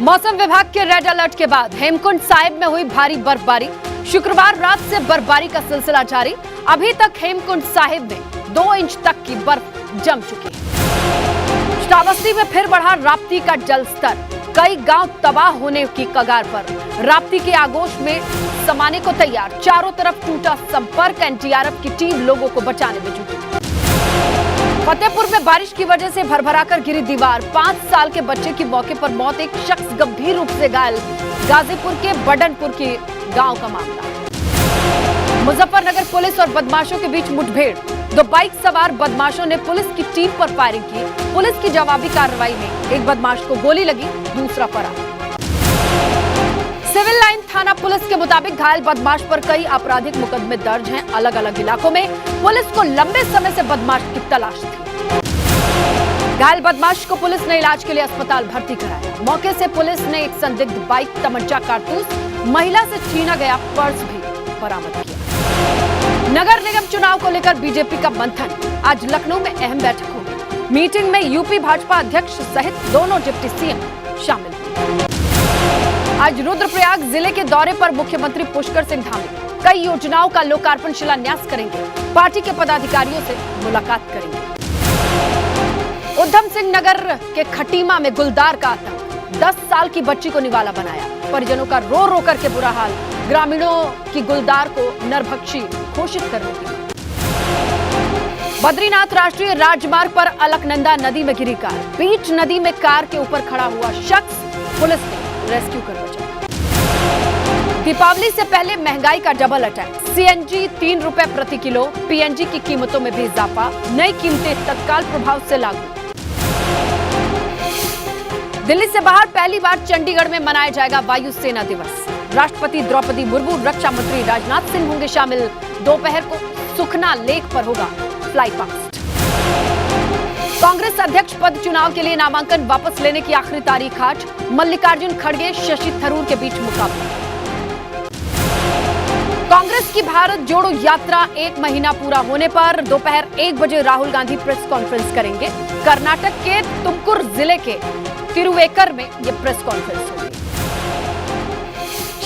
मौसम विभाग के रेड अलर्ट के बाद हेमकुंड साहिब में हुई भारी बर्फबारी। शुक्रवार रात से बर्फबारी का सिलसिला जारी। अभी तक हेमकुंड साहिब में 2 इंच तक की बर्फ जम चुकी है। श्रावस्ती में फिर बढ़ा राप्ती का जलस्तर। कई गांव तबाह होने की कगार पर। राप्ती के आगोश में समाने को तैयार। चारों तरफ टूटा संपर्क। एनडीआरएफ की टीम लोगों को बचाने में जुटी। फतेहपुर में बारिश की वजह से भरभराकर गिरी दीवार। 5 साल के बच्चे की मौके पर मौत। एक शख्स गंभीर रूप से घायल। गाजीपुर के बडनपुर के गांव का मामला। मुजफ्फरनगर पुलिस और बदमाशों के बीच मुठभेड़। 2 बाइक सवार बदमाशों ने पुलिस की टीम पर फायरिंग की। पुलिस की जवाबी कार्रवाई में एक बदमाश को गोली लगी, दूसरा फरार। सिविल लाइन थाना पुलिस के मुताबिक घायल बदमाश पर कई आपराधिक मुकदमे दर्ज हैं। अलग अलग इलाकों में पुलिस को लंबे समय से बदमाश की तलाश थी। घायल बदमाश को पुलिस ने इलाज के लिए अस्पताल भर्ती कराया। मौके से पुलिस ने एक संदिग्ध बाइक, तमंचा, कारतूस, महिला से छीना गया पर्स भी बरामद किया। नगर निगम चुनाव को लेकर बीजेपी का मंथन। आज लखनऊ में अहम बैठक होगी। मीटिंग में यूपी भाजपा अध्यक्ष सहित दोनों डिप्टी सीएम शामिल हुए। आज रुद्रप्रयाग जिले के दौरे पर मुख्यमंत्री पुष्कर सिंह धामी कई योजनाओं का लोकार्पण शिलान्यास करेंगे। पार्टी के पदाधिकारियों से मुलाकात करेंगे। उधम सिंह नगर के खटीमा में गुलदार का आतंक। 10 साल की बच्ची को निवाला बनाया। परिजनों का रो रो करके बुरा हाल। ग्रामीणों की गुलदार को नरभक्षी घोषित करने की। बद्रीनाथ राष्ट्रीय राजमार्ग पर अलकनंदा नदी में गिरी कार। बीच नदी में कार के ऊपर खड़ा हुआ शख्स पुलिस ने रेस्क्यू कर बचाया। दीपावली से पहले महंगाई का डबल अटैक। सीएनजी 3 रुपए प्रति किलो। पीएनजी की कीमतों में भी इजाफा। नई कीमतें तत्काल प्रभाव से लागू। दिल्ली से बाहर पहली बार चंडीगढ़ में मनाया जाएगा वायु सेना दिवस। राष्ट्रपति द्रौपदी मुर्मू, रक्षा मंत्री राजनाथ सिंह होंगे शामिल। दोपहर को सुखना लेक पर होगा फ्लाई पास्ट। कांग्रेस अध्यक्ष पद चुनाव के लिए नामांकन वापस लेने की आखिरी तारीख आज। मल्लिकार्जुन खड़गे, शशि थरूर के बीच मुकाबला। कांग्रेस की भारत जोड़ो यात्रा 1 महीना पूरा होने पर दोपहर 1 बजे राहुल गांधी प्रेस कॉन्फ्रेंस करेंगे। कर्नाटक के तुमकुर जिले के तिरुवेकर में यह प्रेस कॉन्फ्रेंस होगी।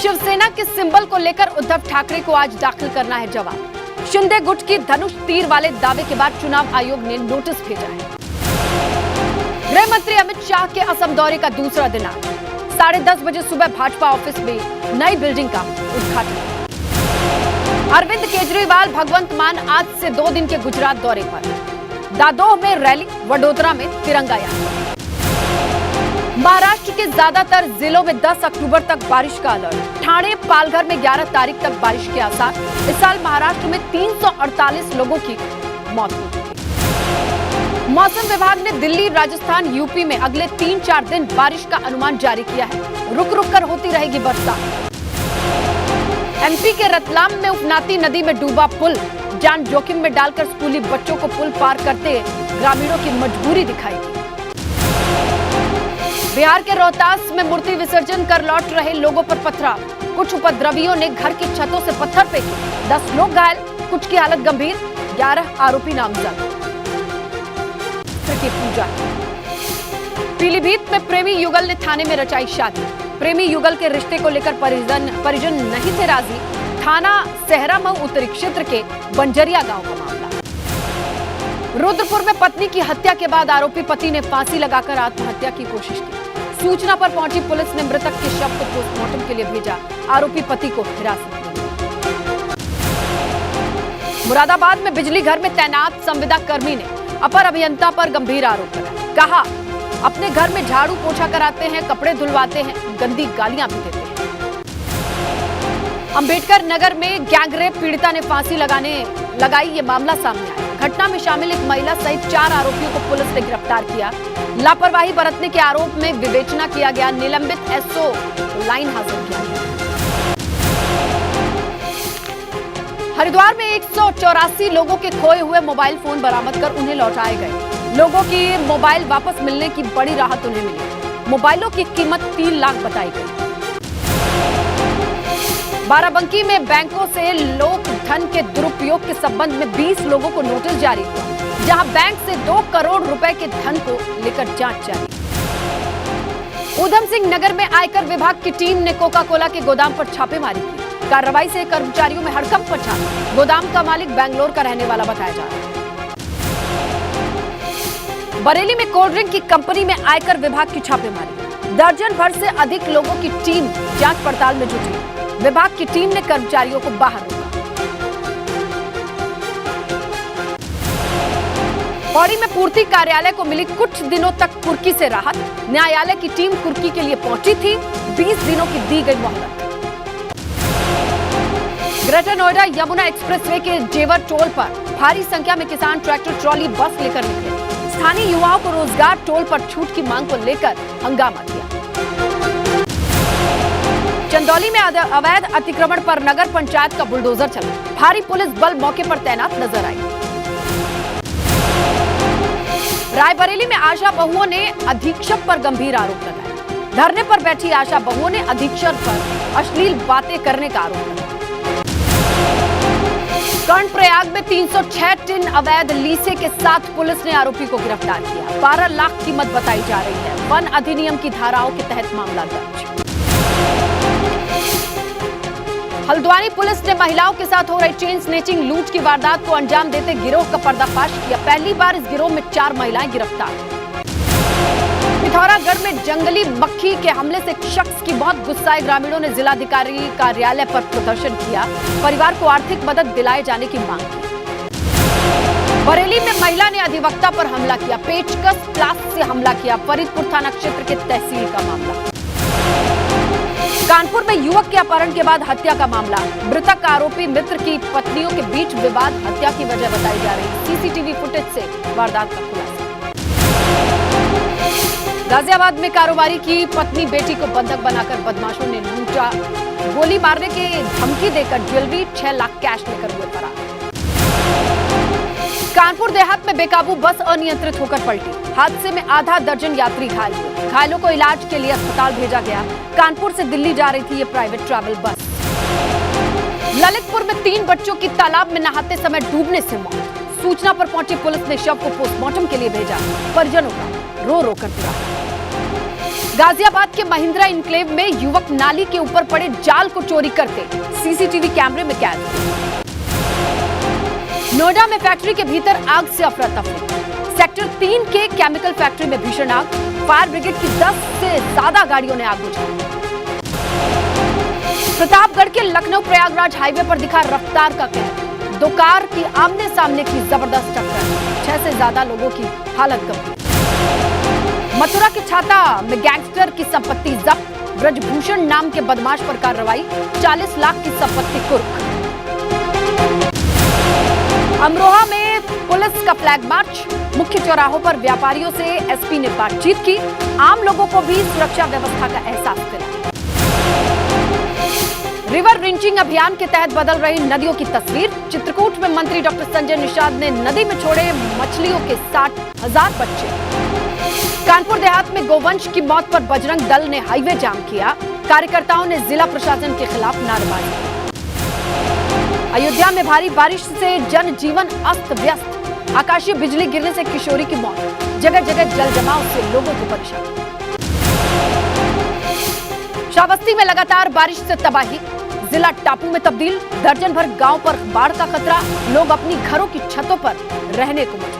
शिवसेना के सिंबल को लेकर उद्धव ठाकरे को आज दाखिल करना है जवाब। शिंदे गुट की धनुष तीर वाले दावे के बाद चुनाव आयोग ने नोटिस भेजा है। गृह मंत्री अमित शाह के असम दौरे का दूसरा दिन आज। 10:30 बजे सुबह भाजपा ऑफिस में नई बिल्डिंग का उद्घाटन। अरविंद केजरीवाल भगवंत मान आज से 2 दिन के गुजरात दौरे पर। दादोह में रैली, वडोदरा में तिरंगा यात्रा। महाराष्ट्र के ज्यादातर जिलों में 10 अक्टूबर तक बारिश का अलर्ट। ठाणे, पालघर में 11 तारीख तक बारिश के आसार। इस साल महाराष्ट्र में 348 लोगों की मौत हो चुकी। मौसम विभाग ने दिल्ली, राजस्थान, यूपी में अगले 3-4 दिन बारिश का अनुमान जारी किया है। रुक रुक कर होती रहेगी बरसात। एमपी के रतलाम में उफनाती नदी में डूबा पुल। जान जोखिम में डालकर स्कूली बच्चों को पुल पार करते ग्रामीणों की मजबूरी दिखाई दी। बिहार के रोहतास में मूर्ति विसर्जन कर लौट रहे लोगों पर पथराव। कुछ उपद्रवियों ने घर की छतों से पत्थर फेंके। 10 लोग घायल, कुछ की हालत गंभीर। 11 आरोपी नामजद। की पूजा। पीलीभीत में प्रेमी युगल ने थाने में रचाई शादी। प्रेमी युगल के रिश्ते को लेकर परिजन नहीं थे राजी। थाना सहरा मऊ उत्तरी क्षेत्र के बंजरिया गांव का मामला। रुद्रपुर में पत्नी की हत्या के बाद आरोपी पति ने फांसी लगाकर आत्महत्या की कोशिश की। सूचना पर पहुंची पुलिस ने मृतक के शव को पोस्टमार्टम के लिए भेजा। आरोपी पति को हिरासत में लिया। मुरादाबाद में बिजली घर में तैनात संविदा कर्मी ने अपर अभियंता पर गंभीर आरोप लगाया। कहा, अपने घर में झाड़ू पोछा कराते हैं, कपड़े धुलवाते हैं, गंदी गालियां भी देते हैं। अंबेडकर नगर में गैंगरेप पीड़िता ने फांसी लगाई। ये मामला सामने आया। घटना में शामिल एक महिला सहित 4 आरोपियों को पुलिस ने गिरफ्तार किया। लापरवाही बरतने के आरोप में विवेचना किया गया। निलंबित एसओ लाइन हाजिर किया गया। हरिद्वार में 184 लोगों के खोए हुए मोबाइल फोन बरामद कर उन्हें लौटाए गए। लोगों की मोबाइल वापस मिलने की बड़ी राहत उन्हें मिली। मोबाइलों की कीमत 3 लाख बताई गई। बाराबंकी में बैंकों से लोक धन के दुरुपयोग के संबंध में 20 लोगों को नोटिस जारी हुआ, जहां बैंक से 2 करोड़ रुपए के धन को लेकर जांच जारी। ऊधम सिंह नगर में आयकर विभाग की टीम ने कोका कोला के गोदाम पर छापेमारी की। कार्रवाई से कर्मचारियों में हड़कंप मचा। गोदाम का मालिक बेंगलोर का रहने वाला बताया जा रहा है। बरेली में कोल्ड ड्रिंक की कंपनी में आयकर विभाग की छापेमारी। दर्जन भर से अधिक लोगों की टीम जांच पड़ताल में जुटी। विभाग की टीम ने कर्मचारियों को बाहर रोका। पौड़ी में पूर्ति कार्यालय को मिली कुछ दिनों तक कुर्की से राहत। न्यायालय की टीम कुर्की के लिए पहुंची थी। 20 दिनों की दी गई मोहलत। ग्रेटर नोएडा यमुना एक्सप्रेसवे के जेवर टोल पर भारी संख्या में किसान ट्रैक्टर ट्रॉली बस लेकर निकले। स्थानीय युवाओं को रोजगार टोल पर छूट की मांग को लेकर हंगामा किया। चंदौली में अवैध अतिक्रमण पर नगर पंचायत का बुलडोजर चला। भारी पुलिस बल मौके पर तैनात नजर आई। रायबरेली में आशा बहुओं ने अधीक्षक पर गंभीर आरोप लगाए। धरने पर बैठी आशा बहुओं ने अधीक्षक पर अश्लील बातें करने का आरोप लगाया। कर्णप्रयाग में 306 टिन अवैध लीसे के साथ पुलिस ने आरोपी को गिरफ्तार किया। 12 लाख कीमत बताई जा रही है। वन अधिनियम की धाराओं के तहत मामला दर्ज। हल्द्वानी पुलिस ने महिलाओं के साथ हो रही चेन स्नेचिंग लूट की वारदात को अंजाम देते गिरोह का पर्दाफाश किया। पहली बार इस गिरोह में 4 महिलाएं गिरफ्तार। पिथौरागढ़ में जंगली मक्खी के हमले से एक शख्स की मौत। गुस्साए ग्रामीणों ने जिलाधिकारी कार्यालय पर प्रदर्शन किया। परिवार को आर्थिक मदद दिलाए जाने की मांग की। बरेली में महिला ने अधिवक्ता पर हमला किया। पेचकस प्लास से हमला किया। फरीदपुर थाना क्षेत्र के तहसील का मामला। कानपुर में युवक के अपहरण के बाद हत्या का मामला। मृतक आरोपी मित्र की पत्नियों के बीच विवाद हत्या की वजह बताई जा रही। सीसीटीवी फुटेज से वारदात का खुलासा। गाजियाबाद में कारोबारी की पत्नी बेटी को बंधक बनाकर बदमाशों ने लूटा। गोली मारने की धमकी देकर ज्वेलरी 6 लाख कैश लेकर हुए फरार। कानपुर देहात में बेकाबू बस अनियंत्रित होकर पलटी। हादसे में आधा दर्जन यात्री घायल हुए। घायलों को इलाज के लिए अस्पताल भेजा गया। कानपुर से दिल्ली जा रही थी ये प्राइवेट ट्रैवल बस। ललितपुर में 3 बच्चों की तालाब में नहाते समय डूबने से मौत। सूचना पर पहुंची पुलिस ने शव को पोस्टमार्टम के लिए भेजा। परिजनों का रो रो कर पुरा। गाजियाबाद के महिंद्रा इनक्लेव में युवक नाली के ऊपर पड़े जाल को चोरी करते सीसीटीवी कैमरे में कैद। नोएडा में फैक्ट्री के भीतर आग से अफरा तफरी। सेक्टर 3 के केमिकल फैक्ट्री में भीषण आग। फायर ब्रिगेड की 10 से ज्यादा गाड़ियों ने आग बुझाई। प्रतापगढ़ के लखनऊ प्रयागराज हाईवे पर दिखा रफ्तार का कहर। 2 कार की आमने सामने की जबरदस्त टक्कर। 6 से ज्यादा लोगों की हालत गंभीर। मथुरा के छाता में गैंगस्टर की संपत्ति जब्त। ब्रजभूषण नाम के बदमाश पर कार्रवाई। 40 लाख की संपत्ति कुर्क। अमरोहा में पुलिस का फ्लैग मार्च। मुख्य चौराहों पर व्यापारियों से एसपी ने बातचीत की। आम लोगों को भी सुरक्षा व्यवस्था का एहसास दिलाया। रिवर रिंचिंग अभियान के तहत बदल रही नदियों की तस्वीर। चित्रकूट में मंत्री डॉक्टर संजय निषाद ने नदी में छोड़े मछलियों के 60,000 बच्चे। कानपुर देहात में गोवंश की मौत पर बजरंग दल ने हाईवे जाम किया। कार्यकर्ताओं ने जिला प्रशासन के खिलाफ नारेबाजी। अयोध्या में भारी बारिश से जनजीवन अस्त व्यस्त। आकाशीय बिजली गिरने से किशोरी की मौत। जगह जगह जल जमाव से लोगों को परेशानी। श्रावस्ती में लगातार बारिश से तबाही। जिला टापू में तब्दील। दर्जन भर गांव पर बाढ़ का खतरा। लोग अपनी घरों की छतों पर रहने को मजबूर।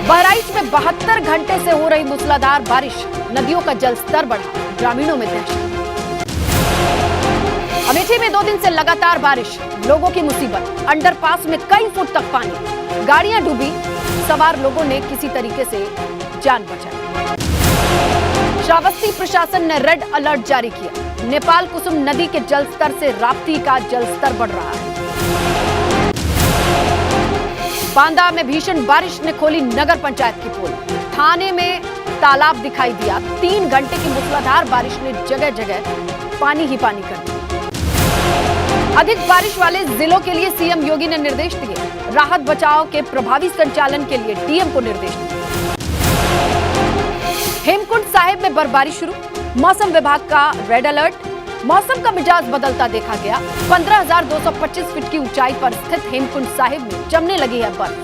बहराइच में 72 घंटे से हो रही मूसलाधार बारिश। नदियों का जलस्तर बढ़ा। ग्रामीणों में दहशत। अमेठी में 2 दिन से लगातार बारिश। लोगों की मुसीबत। अंडरपास में कई फुट तक पानी। गाड़ियां डूबी। सवार लोगों ने किसी तरीके से जान बचाई। श्रावस्ती प्रशासन ने रेड अलर्ट जारी किया। नेपाल कुसुम नदी के जलस्तर से राप्ती का जलस्तर बढ़ रहा है। बांदा में भीषण बारिश ने खोली नगर पंचायत की पोल। थाने में तालाब दिखाई दिया। 3 घंटे की मूसलाधार बारिश ने जगह जगह पानी ही पानी कर दिया। अधिक बारिश वाले जिलों के लिए सीएम योगी ने निर्देश दिए। राहत बचाव के प्रभावी संचालन के लिए डीएम को निर्देश दिए। हेमकुंड साहिब में बर्फबारी शुरू। मौसम विभाग का रेड अलर्ट। मौसम का मिजाज बदलता देखा गया। 15,225 फीट की ऊंचाई पर स्थित हेमकुंड साहिब में जमने लगी है बर्फ।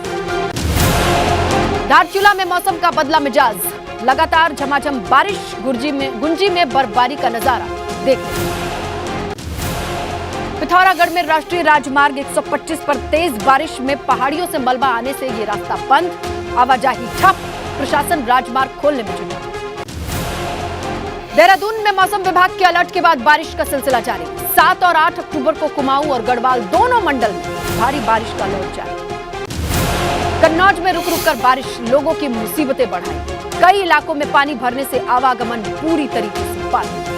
धारचूला में मौसम का बदला मिजाज। लगातार झमाझम बारिश, गुंजी में बर्फबारी का नजारा देखने। पिथौरागढ़ में राष्ट्रीय राजमार्ग 125 पर तेज बारिश में पहाड़ियों से मलबा आने से ये रास्ता बंद, आवाजाही ठप, प्रशासन राजमार्ग खोलने में जुटा। देहरादून में मौसम विभाग के अलर्ट के बाद बारिश का सिलसिला जारी। 7 और 8 अक्टूबर को कुमाऊं और गढ़वाल दोनों मंडल में भारी बारिश का अलर्ट जारी। कन्नौज में रुक रुक कर बारिश लोगों की मुसीबतें बढ़ाई। कई इलाकों में पानी भरने से आवागमन पूरी तरीके से बाधित।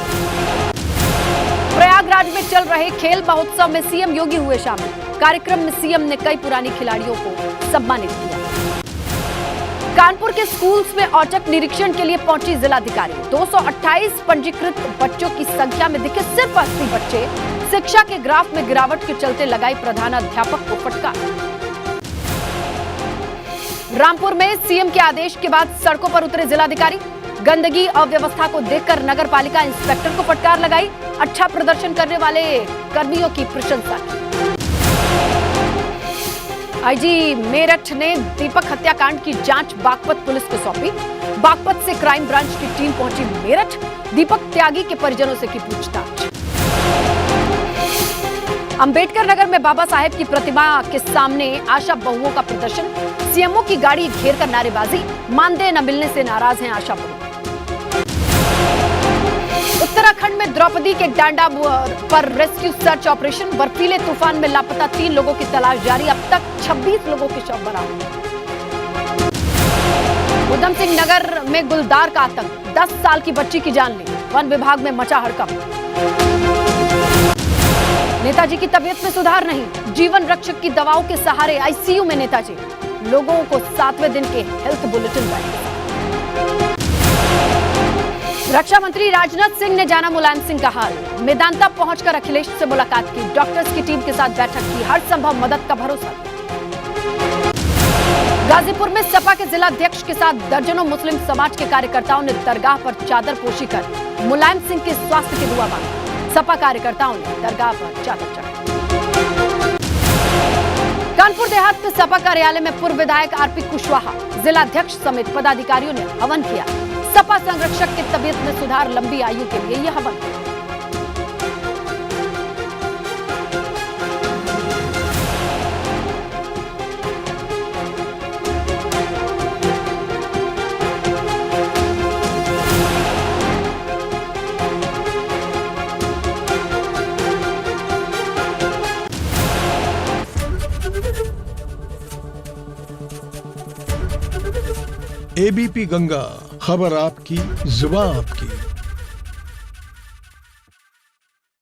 प्रयागराज में चल रहे खेल महोत्सव में सीएम योगी हुए शामिल। कार्यक्रम में सीएम ने कई पुरानी खिलाड़ियों को सम्मानित किया। कानपुर के स्कूल्स में औचक निरीक्षण के लिए पहुंची जिलाधिकारी। 228 पंजीकृत बच्चों की संख्या में दिखे सिर्फ 80 बच्चे। शिक्षा के ग्राफ में गिरावट के चलते लगाई प्रधानाध्यापक को फटकार। रामपुर में सीएम के आदेश के बाद सड़कों पर उतरे जिलाधिकारी। गंदगी अव्यवस्था को देखकर नगर पालिका इंस्पेक्टर को फटकार लगाई। अच्छा प्रदर्शन करने वाले कर्मियों की प्रशंसा की। आईजी मेरठ ने दीपक हत्याकांड की जांच बागपत पुलिस को सौंपी। बागपत से क्राइम ब्रांच की टीम पहुंची मेरठ। दीपक त्यागी के परिजनों से की पूछताछ। अंबेडकर नगर में बाबा साहेब की प्रतिमा के सामने आशा बहुओं का प्रदर्शन। सीएमओ की गाड़ी घेरकर नारेबाजी। मानदेय न मिलने से नाराज हैं आशा बहु। उत्तराखंड में द्रौपदी के डांडा पर रेस्क्यू सर्च ऑपरेशन। बर्फीले तूफान में लापता 3 लोगों की तलाश जारी। अब तक 26 लोगों के शव बरामद। उधम सिंह नगर में गुलदार का आतंक। 10 साल की बच्ची की जान ली। वन विभाग में मचा हड़कंप। नेताजी की तबीयत में सुधार नहीं। जीवन रक्षक की दवाओं के सहारे आईसीयू में नेताजी। लोगों को 7वें दिन के हेल्थ बुलेटिन जारी। रक्षा मंत्री राजनाथ सिंह ने जाना मुलायम सिंह का हाल। मेदांता पहुंचकर अखिलेश से मुलाकात की। डॉक्टर्स की टीम के साथ बैठक की। हर संभव मदद का भरोसा। गाजीपुर में सपा के जिलाध्यक्ष के साथ दर्जनों मुस्लिम समाज के कार्यकर्ताओं ने दरगाह पर चादर पोशी कर मुलायम सिंह के स्वास्थ्य की दुआ मांगी। सपा कार्यकर्ताओं ने दरगाह पर चादर चढ़ाई। कानपुर देहात में सपा कार्यालय में पूर्व विधायक आरपी कुशवाहा, जिलाध्यक्ष समेत पदाधिकारियों ने हवन किया। सपा संरक्षक की तबीयत में सुधार, लंबी आयु के लिए यह हवन। एबीपी गंगा, खबर आपकी, जुबान आपकी।